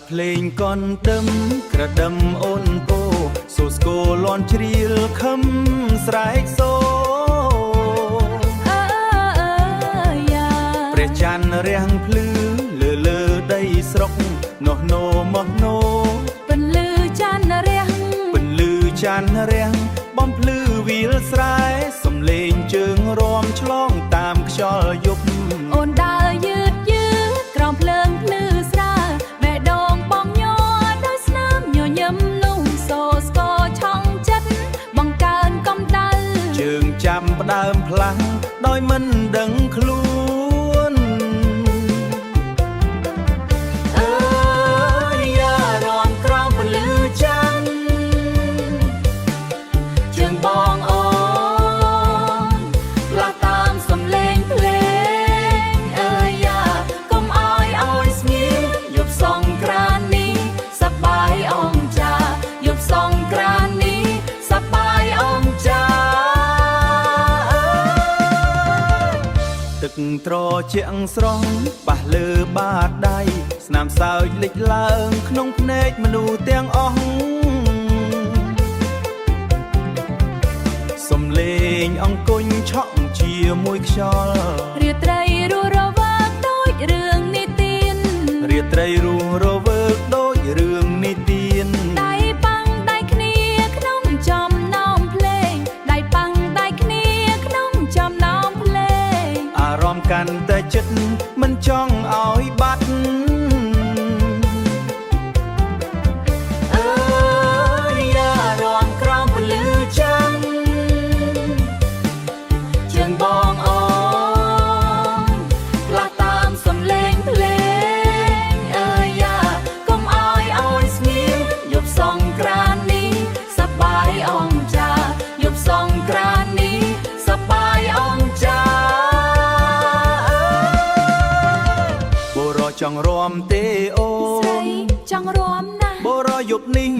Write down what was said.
เพลงก่อนดำกระดำโอนโปโซสโกลอนเชียลคำสไรโซព្រះច័ន្ទរះភ្លឺលើដីស្រុកនោះណូមកណូពន្លឺច័ន្ទរះពន្លឺច័ន្ទរះបំភ្លឺវាលស្រែសំលេងជើងរំឆ្លងតាមខ្យល់យប់អូនដើរយឺតក្រោមភ្លើងភ្លឺស្រាលបេះដូងបងញ័រដោយស្នាមញញឹមនោះសូស្គរឆောင်းចិត្តបង្កើនកំដៅជើងចាំផ្ដើមផ្លាំងដោយមិនដឹងខ្លួនយ៉ារំក្រោមពន្លឺច័ន្ទជើងបងអូនផ្លាស់តាមសំឡេងភ្លេងយ៉ាកុំឲ្យស្ងៀមយប់សង្ក្រាន្តនេះសប្បាយអងចាយប់សង្ក្រាន្តនេះសប្បាយអងចាទឹកត្រជាក់ស្រស់ប៉ះលើបាតដៃស្នាមសើចលេចឡើងក្នុងភ្នែកមនុស្សទាំងអស់សំឡេងអង្គុញឆក់ជាមួយខ្យល់រាត្រីរស់រវើកដូចរឿងនិទានរាត្រីរស់រវើកដូចរឿងនិទានដៃប៉ាំងដៃគ្នាក្នុងចំណោមភ្លេងដៃប៉ាំងដៃគ្នាក្នុងចំណោមភ្លេងអារម្មណ៍កាន់តែចិត្តមិនចង់ឲ្យបាត់យ៉ារំក្រោមពន្លឺច័ន្ទជើងបងអូនផ្លាស់តាមសំឡេងភ្លេងយ៉ាកុំឲ្យស្ងៀមយប់សង្ក្រាន្តនេះសប្បាយអងចាយប់សង្ក្រាន្តនេះសប្បាយអងចាបរោះចង់រំទេអូស្រីចង់រំណាស់បរោះយប់នេះ